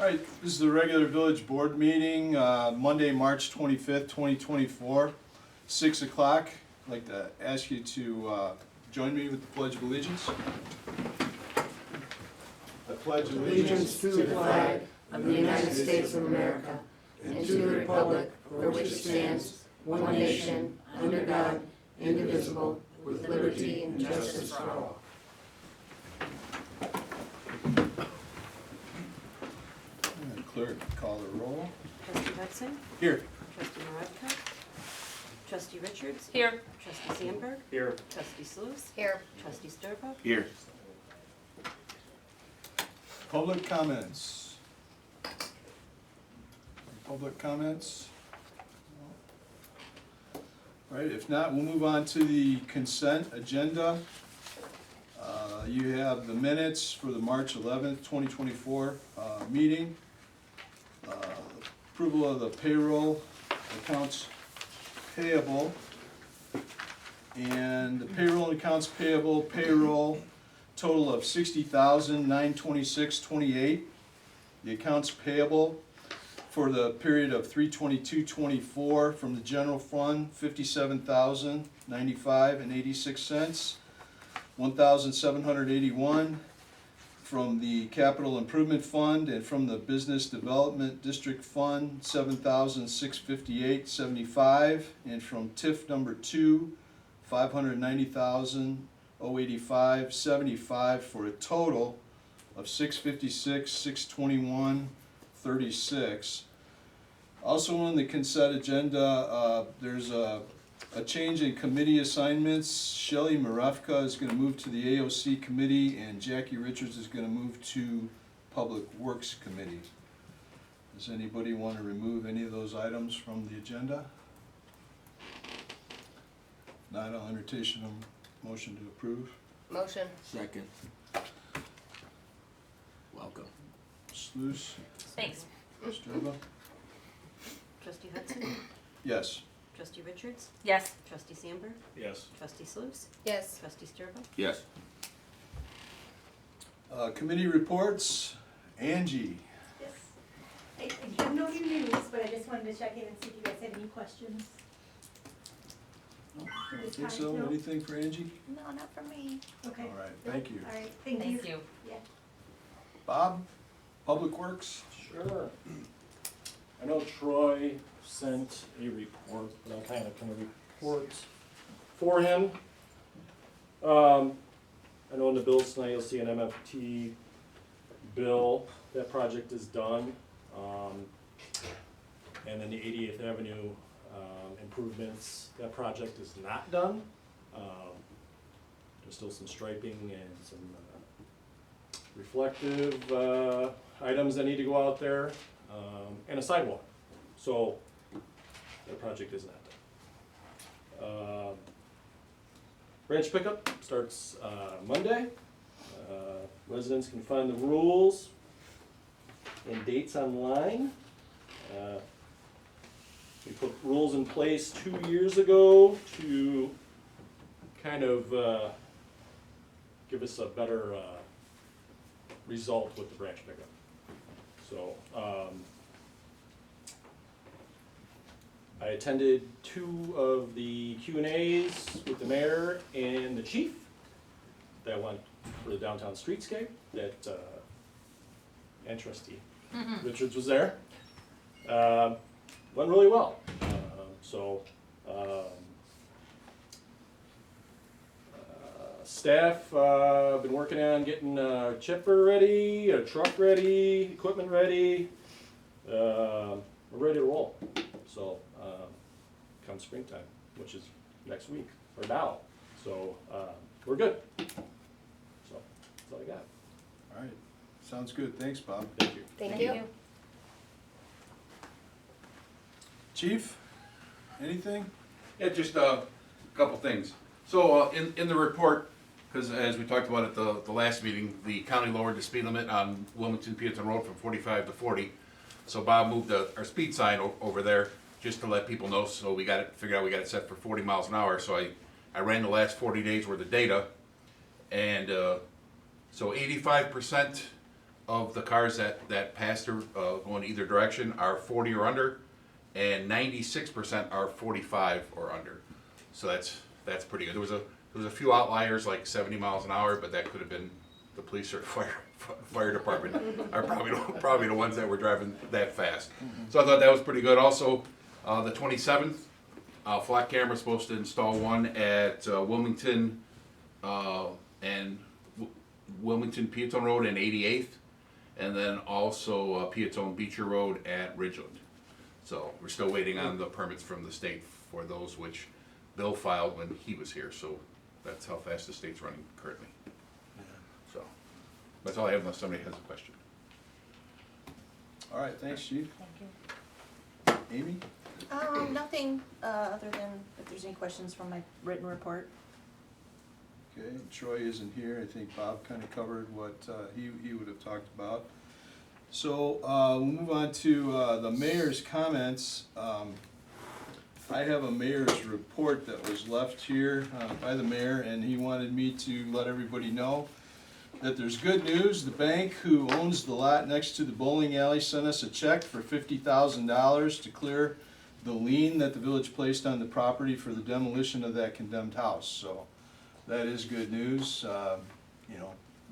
All right, this is the regular village board meeting, Monday, March 25th, 2024, 6 o'clock. I'd like to ask you to join me with the Pledge of Allegiance. I pledge Allegiance to the flag of the United States of America and to the republic for which it stands, one nation, under God, indivisible, with liberty and justice for all. Clerk, call the roll. Trustee Hudson? Here. Trustee Maravka? Trustee Richards? Here. Trustee Sandberg? Here. Trustee Sluse? Here. Trustee Sturba? Here. Public comments. Public comments? All right, if not, we'll move on to the consent agenda. You have the minutes for the March 11th, 2024 meeting. Approval of the payroll accounts payable. And the payroll and accounts payable payroll total of $60,926.28. The accounts payable for the period of 3/22/24 from the general fund, $57,095.86. $1,781 from the capital improvement fund, and from the business development district fund, $7,658.75, and from TIF number 2, $590,085.75, for a total of $656,621.36. Also on the consent agenda, there's a change in committee assignments. Shelley Maravka is going to move to the AOC committee, and Jackie Richards is going to move to Public Works committee. Does anybody want to remove any of those items from the agenda? Not, I'll entertain a motion to approve. Motion. Second. Welcome. Sluse? Thanks. Sturba? Trustee Hudson? Yes. Trustee Richards? Yes. Trustee Sandberg? Yes. Trustee Sluse? Yes. Trustee Sturba? Yes. Committee reports. Angie? Yes. I have no new news, but I just wanted to check in and see if you guys had any questions. No, I don't think so. Anything for Angie? No, not for me. Okay. All right, thank you. All right, thank you. Thank you. Yeah. Bob? Public Works? Sure. I know Troy sent a report, but I'm kind of report for him. I know in the bills tonight you'll see an MFT bill. That project is done. And then the 88th Avenue improvements, that project is not done. There's still some striping and some reflective items that need to go out there, and a sidewalk. So that project is not done. Branch pickup starts Monday. Residents can find the rules and dates online. We put rules in place 2 years ago to kind of give us a better result with the branch pickup. So I attended 2 of the Q&As with the mayor and the chief that went for the downtown streetscape, that and trustee Richards was there. Went really well. Staff been working on getting a chipper ready, a truck ready, equipment ready. We're ready to roll. So come springtime, which is next week or now. So we're good. So that's all I got. All right, sounds good. Thanks, Bob. Thank you. Thank you. Chief, anything? Yeah, just a couple things. So in the report, because as we talked about at the last meeting, the county lowered the speed limit on Wilmington-Peatone Road from 45 to 40. So Bob moved our speed sign over there just to let people know. So we got it figured out. We got it set for 40 miles an hour. So I ran the last 40 days worth of data, and so 85% of the cars that pass through, going either direction are 40 or under, and 96% are 45 or under. So that's pretty good. There was a few outliers like 70 miles an hour, but that could have been the police or fire department are probably the ones that were driving that fast. So I thought that was pretty good. Also, the 27th, flat camera is supposed to install one at Wilmington and Wilmington Peatone Road and 88th, and then also Peatone Beecher Road at Ridgeland. So we're still waiting on the permits from the state for those, which Bill filed when he was here. So that's how fast the state's running currently. So that's all I have unless somebody has a question. All right, thanks, Chief. Thank you. Amy? Nothing, other than if there's any questions from my written report. Okay, Troy isn't here. I think Bob kind of covered what he would have talked about. So we'll move on to the mayor's comments. I have a mayor's report that was left here by the mayor, and he wanted me to let everybody know that there's good news. The bank who owns the lot next to the bowling alley sent us a check for $50,000 to clear the lien that the village placed on the property for the demolition of that condemned house. So that is good news. You know,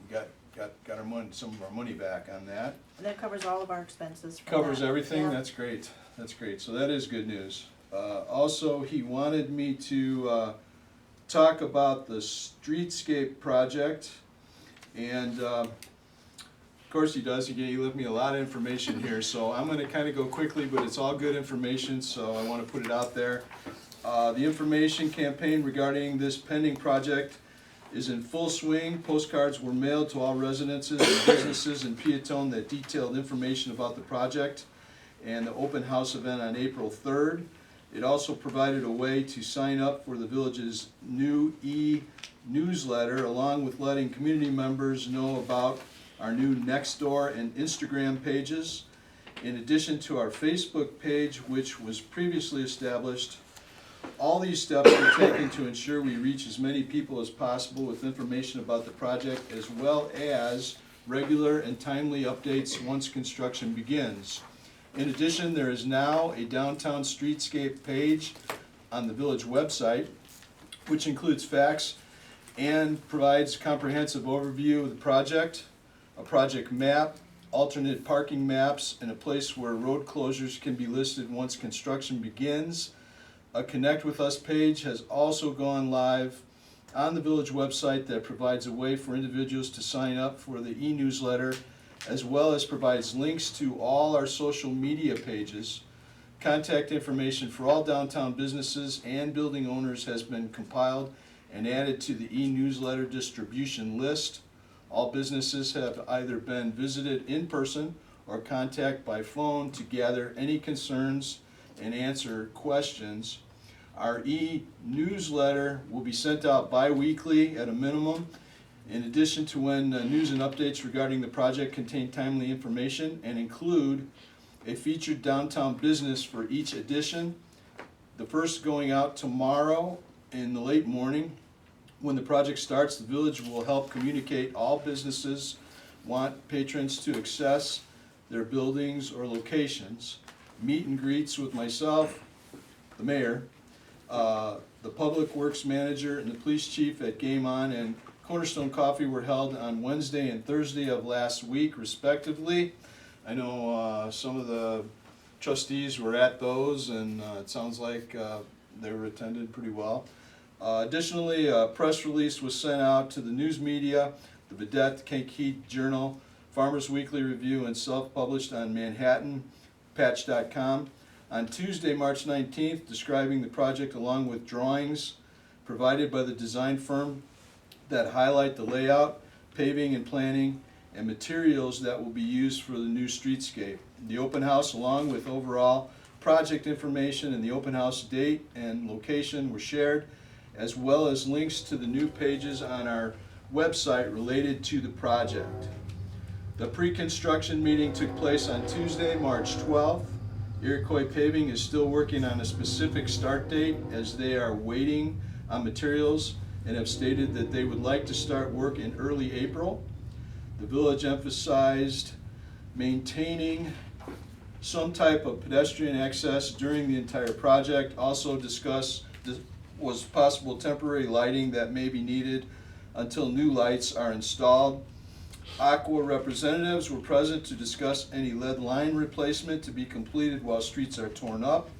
we got our money, some of our money back on that. And that covers all of our expenses. from Covers that. everything. Yeah. That's great. That's great. So that is good news. Also, he wanted me to talk about the streetscape project, and of course he does. He left me a lot of information here, so I'm going to kind of go quickly, but it's all good information, so I want to put it out there. The information campaign regarding this pending project is in full swing. Postcards were mailed to all residences and businesses in Peatone that detailed information about the project and the open house event on April 3rd. It also provided a way to sign up for the village's new e-newsletter, along with letting community members know about our new Nextdoor and Instagram pages. In addition to our Facebook page, which was previously established, all these steps were taken to ensure we reach as many people as possible with information about the project, as well as regular and timely updates once construction begins. In addition, there is now a downtown streetscape page on the village website, which includes facts and provides comprehensive overview of the project, a project map, alternate parking maps, and a place where road closures can be listed once construction begins. A Connect With Us page has also gone live on the village website that provides a way for individuals to sign up for the e-newsletter, as well as provides links to all our social media pages. Contact information for all downtown businesses and building owners has been compiled and added to the e-newsletter distribution list. All businesses have either been visited in person or contact by phone to gather any concerns and answer questions. Our e-newsletter will be sent out bi-weekly at a minimum. In addition to when news and updates regarding the project contain timely information and include a featured downtown business for each edition. The first going out tomorrow in the late morning. When the project starts, the village will help communicate all businesses want patrons to access their buildings or locations. Meet and greets with myself, the mayor, the public works manager, and the police chief at Game On and Cornerstone Coffee were held on Wednesday and Thursday of last week, respectively. I know some of the trustees were at those, and it sounds like they were attended pretty well. Additionally, a press release was sent out to the news media, the Vedette, the Kankakee Journal, Farmers Weekly Review, and self-published on ManhattanPatch.com on Tuesday, March 19th, describing the project along with drawings provided by the design firm that highlight the layout, paving and planning, and materials that will be used for the new streetscape. The open house, along with overall project information and the open house date and location, were shared, as well as links to the new pages on our website related to the project. The pre-construction meeting took place on Tuesday, March 12th. Iroquois Paving is still working on a specific start date as they are waiting on materials and have stated that they would like to start work in early April. The village emphasized maintaining some type of pedestrian access during the entire project. Also discussed was possible temporary lighting that may be needed until new lights are installed. Aqua representatives were present to discuss any lead line replacement to be completed while streets are torn up.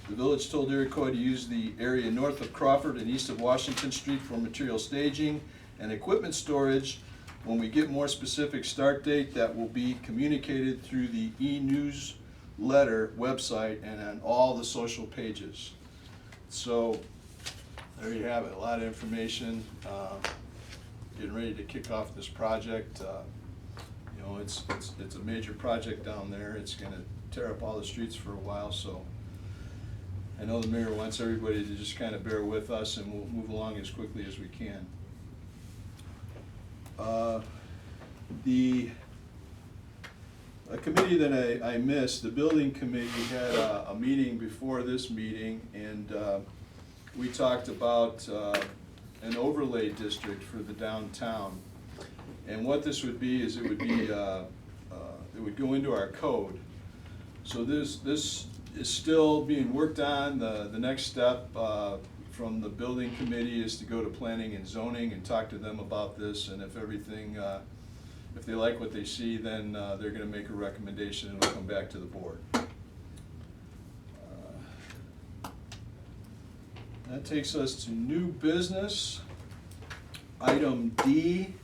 The village told Iroquois to use the area north of Crawford and east of Washington Street for material staging and equipment storage. When we get more specific start date, that will be communicated through the e-newsletter website and on all the social pages. So there you have it, a lot of information. Getting ready to kick off this project. You know, it's a major project down there. It's gonna tear up all the streets for a while, so I know the mayor wants everybody to just kind of bear with us, and we'll move along as quickly as we can. A committee that I missed, the building committee had a meeting before this meeting, and we talked about an overlay district for the downtown. And what this would be is it would go into our code. So this is still being worked on. The next step from the building committee is to go to planning and zoning and talk to them about this, and if everything, if they like what they see, then they're gonna make a recommendation and it'll come back to the board. That takes us to new business. Item D,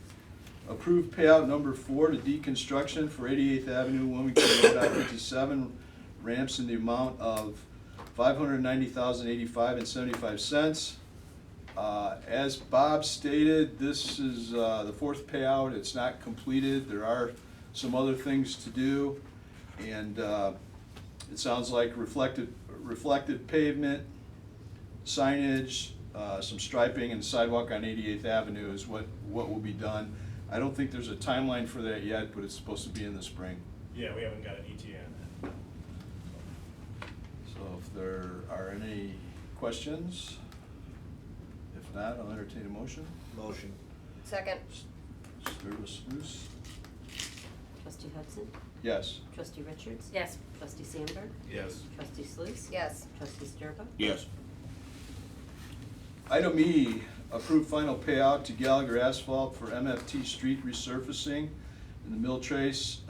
approved payout number 4 to deconstruction for 88th Avenue, Wilmington Road, I-57 ramps in the amount of $590,085.75. As Bob stated, this is the 4th payout. It's not completed. There are some other things to do, and it sounds like reflected pavement, signage, some striping, and sidewalk on 88th Avenue is what will be done. I don't think there's a timeline for that yet, but it's supposed to be in the spring. Yeah, we haven't got an ETA on that. So if there are any questions, if not, I'll entertain a motion. Motion. Second. Sluse? Trustee Hudson? Yes. Trustee Richards? Yes. Trustee Sandberg? Yes. Trustee Sluse? Yes. Trustee Sturba? Yes. Item E, approved final payout to Gallagher Asphalt for MFT street resurfacing in the Mill Trace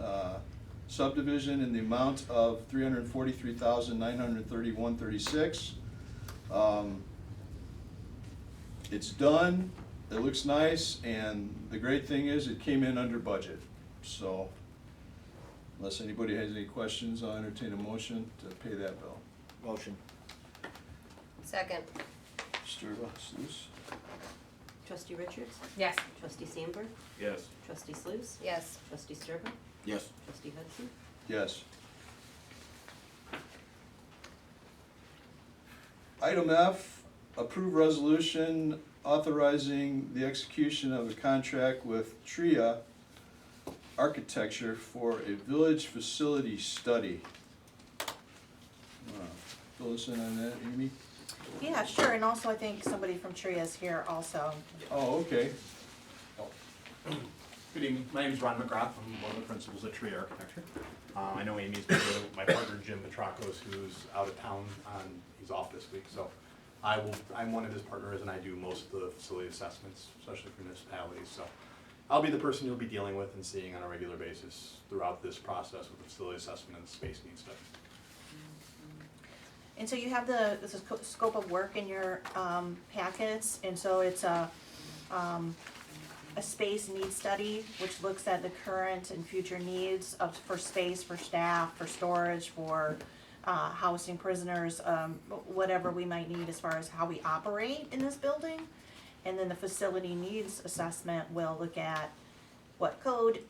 subdivision in the amount of $343,931.36. It's done, it looks nice, and the great thing is it came in under budget. So unless anybody has any questions, I'll entertain a motion to pay that bill. Motion. Second. Sturba, Sluse? Trustee Richards? Yes. Trustee Sandberg? Yes. Trustee Sluse? Yes. Trustee Sturba? Yes. Trustee Hudson? Yes. Item F, approve resolution authorizing the execution of a contract with TRIA Architecture for a village facility study. Fill us in on that, Amy? Yeah, sure, and also I think somebody from TRIA is here also. Oh, okay. Good evening, my name is Ron McGrath, I'm one of the principals at Tree Architecture. I know Amy's been with my partner Jim Petrakos, who's out of town he's off this week, so I'm one of his partners and I do most of the facility assessments, especially for municipalities, so I'll be the person you'll be dealing with and seeing on a regular basis throughout this process with the facility assessment and the space needs study. And so you have the scope of work in your packets, and so it's a space needs study, which looks at the current and future needs for space, for staff, for storage, for housing prisoners, whatever we might need as far as how we operate in this building. And then the facility needs assessment will look at what code,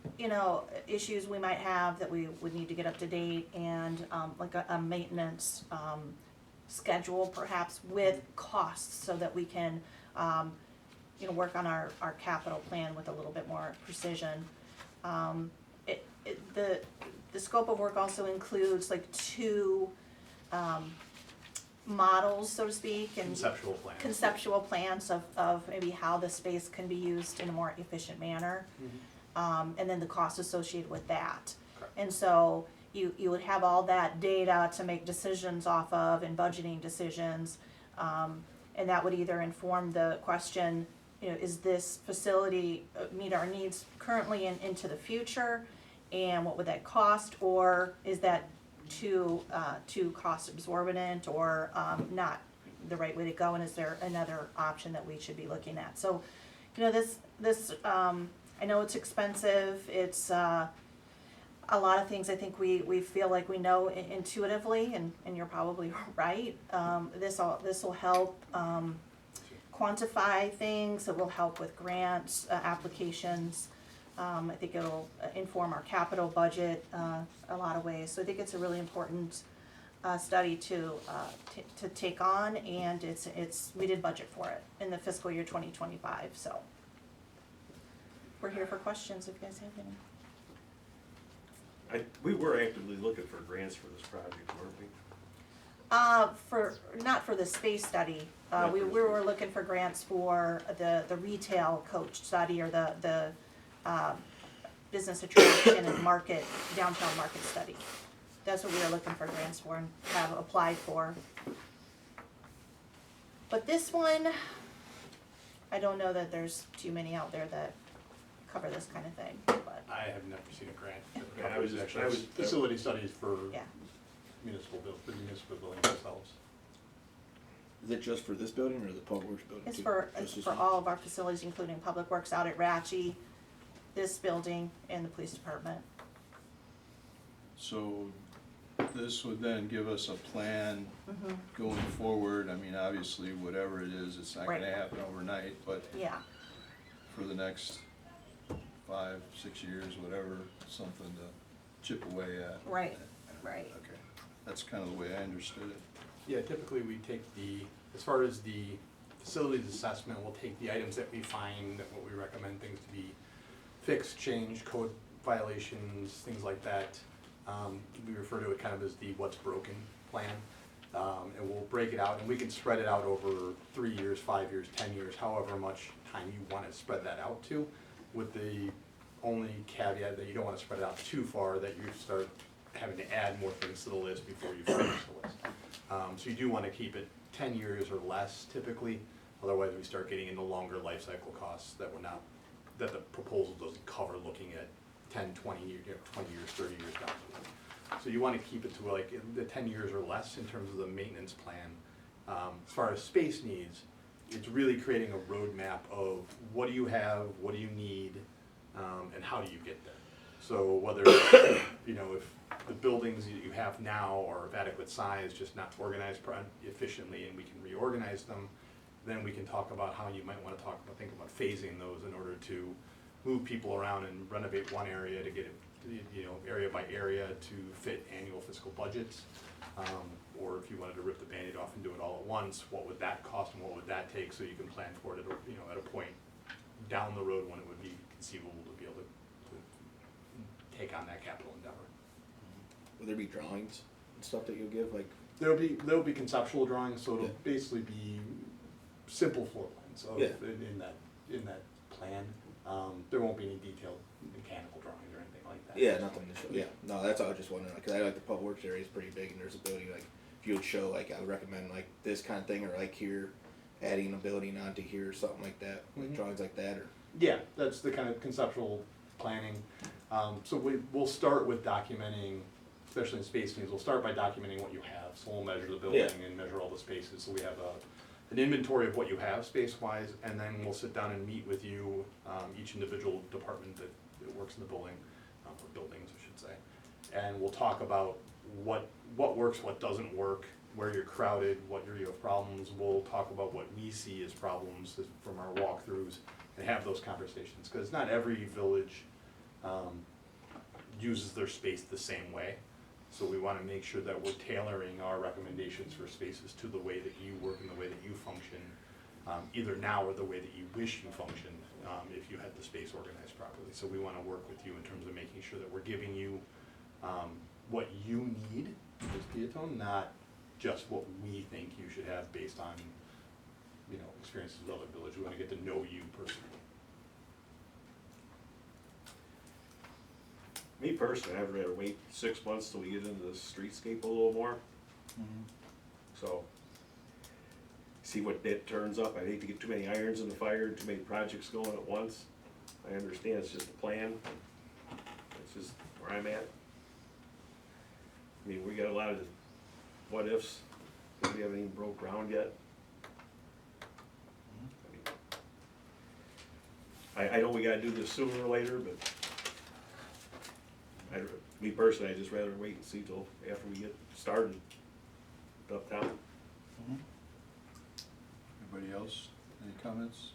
issues we might have that we would need to get up to date, and like a maintenance schedule perhaps with costs, so that we can work on our capital plan with a little bit more precision. The scope of work also includes like 2 models, so to speak, and conceptual plans of maybe how the space can be used in a more efficient manner. and then the cost associated with that. Correct. And so you would have all that data to make decisions off of and budgeting decisions. And that would either inform the question, is this facility meet our needs currently and into the future? And what would that cost? Or is that too cost exorbitant or not the right way to go? And is there another option that we should be looking at? So, this I know it's expensive. It's a lot of things I think we feel like we know intuitively, and you're probably right. This will help quantify things. It will help with grants, applications. I think it'll inform our capital budget a lot of ways. So I think it's a really important study to take on, and we did budget for it in the fiscal year 2025. So we're here for questions if you guys have any. We were actively looking for grants for this project, weren't we? Not for the space study. Not We for the were space. looking for grants for the retail coach study or the business attraction and market, downtown market study. That's what we were looking for grants for and have applied for. But this one, I don't know that there's too many out there that cover this kind of thing, but I have never seen a grant that Yeah, I covers was just- actually I was- facility studies for yeah. the municipal buildings themselves. Is it just for this building or the public works building It's too? for Just this for one? all of our facilities, including Public Works out at Ratchie, this building, and the police department. So this would then give us a plan Mhm. going forward. I mean, obviously, whatever it is, it's not gonna Right. happen overnight, but Yeah, for the next 5, 6 years, whatever, something to chip away at. right, right. Okay, that's kind of the way I understood it. Yeah, typically we take as far as the facilities assessment, we'll take the items that we find, what we recommend things to be fixed, changed, code violations, things like that. We refer to it kind of as the what's broken plan. And we'll break it out, and we can spread it out over 3 years, 5 years, 10 years, however much time you want to spread that out to, with the only caveat that you don't want to spread it out too far, that you start having to add more things to the list before you finish the list. So you do want to keep it 10 years or less typically, otherwise we start getting into longer life cycle costs that the proposal doesn't cover, looking at 10, 20 years, 30 years down the road. So you want to keep it to like the 10 years or less in terms of the maintenance plan. As far as space needs, it's really creating a roadmap of what do you have, what do you need, and how do you get there. So whether, if the buildings that you have now are of adequate size, just not organized efficiently, and we can reorganize them, then we can talk about how you might want to think about phasing those in order to move people around and renovate one area to get it, area by area to fit annual fiscal budgets. Or if you wanted to rip the Band-Aid off and do it all at once, what would that cost and what would that take, so you can plan for it at a point down the road when it would be conceivable to be able to take on that capital endeavor. Will there be drawings and stuff that you'll give, like? There'll be conceptual drawings, so it'll Yeah. basically be simple floor plans of, Yeah. in that plan. There won't be any detailed mechanical drawings or anything like that. Yeah, nothing to show, yeah, no, that's all I was just wondering, cause I like the public works area is pretty big, and there's a building, like, if you would show, like, I would recommend, like, this kind of thing, or like here, adding a building onto here, or something like that, like Mhm. drawings like that, or? Yeah, that's the kind of conceptual planning. So we'll start with documenting, especially in space needs, we'll start by documenting what you have. So we'll measure the building Yeah. and measure all the spaces, so we have an inventory of what you have space-wise, and then we'll sit down and meet with you, each individual department that works in the building, or buildings, I should say. And we'll talk about what works, what doesn't work, where you're crowded, what area you have problems. We'll talk about what we see as problems from our walkthroughs and have those conversations, because not every village uses their space the same way. So we want to make sure that we're tailoring our recommendations for spaces to the way that you work and the way that you function, either now or the way that you wish you functioned, if you had the space organized properly. So we want to work with you in terms of making sure that we're giving you what you need as Peatone, not just what we think you should have based on, experiences with other villages. We want to get to know you personally. Me personally, I'd rather wait 6 months till we get into the streetscape a little more, so. See what that turns up. I hate to get too many irons in the fire, too many projects going at once. I understand it's just a plan. It's just where I'm at. I mean, we got a lot of what ifs, because we haven't even broke ground yet. I know we gotta do this sooner or later, but me personally, I'd just rather wait and see till after we get started uptown. Anybody else? Any comments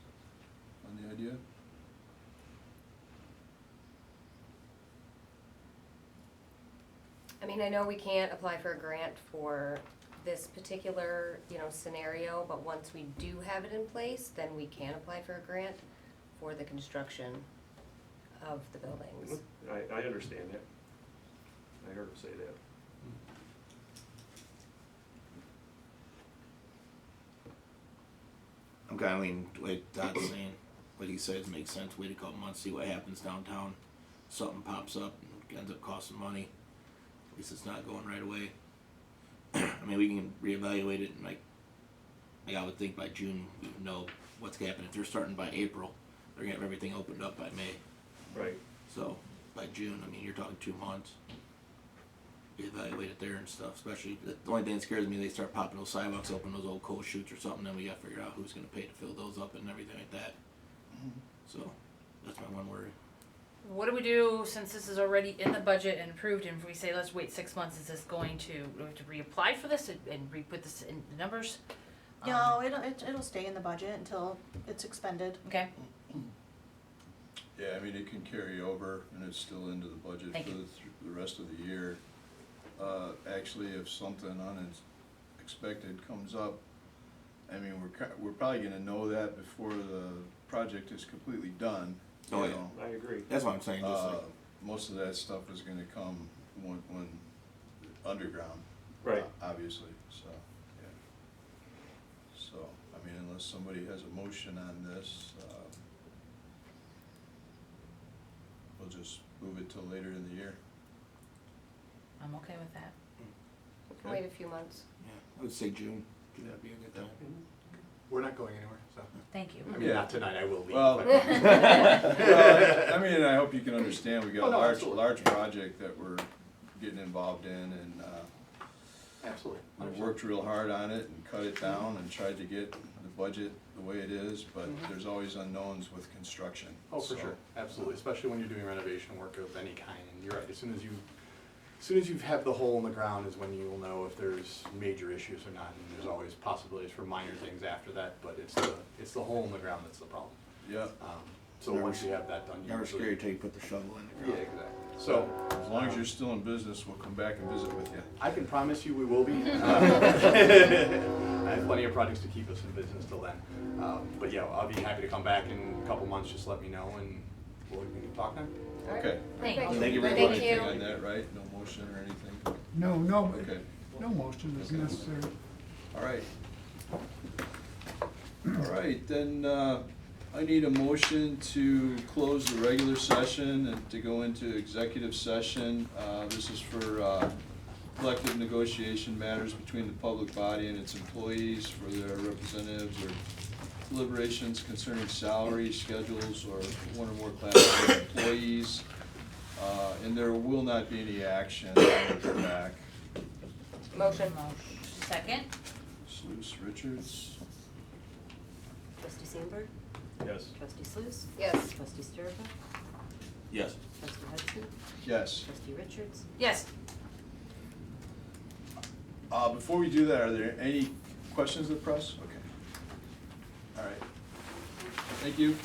on the idea? I mean, I know we can't apply for a grant for this particular, scenario, but once we do have it in place, then we can apply for a grant for the construction of the buildings. I understand that. I heard him say that. Okay, I mean, like Todd's saying, what he says makes sense. Wait a couple months, see what happens downtown. Something pops up and ends up costing money. At least it's not going right away. I mean, we can reevaluate it and like I would think by June we would know what's happening. If they're starting by April, they're gonna have everything opened up by May. Right. So by June, I mean, you're talking 2 months. Reevaluate it there and stuff. Especially the only thing that scares me, they start popping those sidewalks open, those old coal chutes or something. Then we gotta figure out who's gonna pay to fill those up and everything like that. So that's my one worry. What do we do since this is already in the budget and approved, and if we say let's wait 6 months, is this going to, do we have to reapply for this and re-put this in the numbers? No, it'll stay in the budget until it's expended. Okay, Yeah, I mean, it can carry over and it's still into the budget Thank for you. the rest of the year. Actually, if something unexpected comes up, I mean, we're probably gonna know that before the project is completely done. Oh, you yeah. know. I agree. That's what I'm saying. Just like, Most of that stuff is gonna come when underground. Right. Obviously, so, yeah. So, I mean, unless somebody has a motion on this, we'll just move it till later in the year. I'm okay with that. Wait a few months. yeah, I would say June. That'd be a good time. We're not going anywhere, so. Thank you. I mean, Yeah. not tonight, I will leave. Well, but- well, I mean, I hope you can understand, we got Oh, a no, large, absolutely. large project that we're getting involved in, and, Absolutely. we've worked real hard on it and cut it down and tried to get the budget the way it is, but there's always unknowns with construction. Oh, for so, sure, absolutely, especially when you're doing renovation work of any kind, and you're right, as soon as you have the hole in the ground is when you will know if there's major issues or not, and there's always possibilities for minor things after that, but it's the hole in the ground that's the problem. Yeah, So Never once you have that done, you Never usually- scary till you put the shovel in the Yeah, ground. exactly, so. as long as you're still in business, we'll come back and visit with you. I can promise you we will be. I have plenty of projects to keep us in business till then. But yeah, I'll be happy to come back in a couple months, just let me know and we can talk then. Okay. Thank you. Thank you very No much. anything on that, right? No motion or anything? No, Okay, no motion is Okay. necessary. all right. All right, then, I need a motion to close the regular session and to go into executive session. This is for, collective negotiation matters between the public body and its employees for their representatives or deliberations concerning salary, schedules, or one or more classes of employees. And there will not be any action when we come back. Motion. Second? Sluse, Richards? Trustee Sandberg? Yes. Trustee Sluse? Yes. Trustee Sturba? Yes. Trustee Hudson? Yes. Trustee Richards? Yes. Before we do that, are there any questions of the press? Okay. All right. Thank you.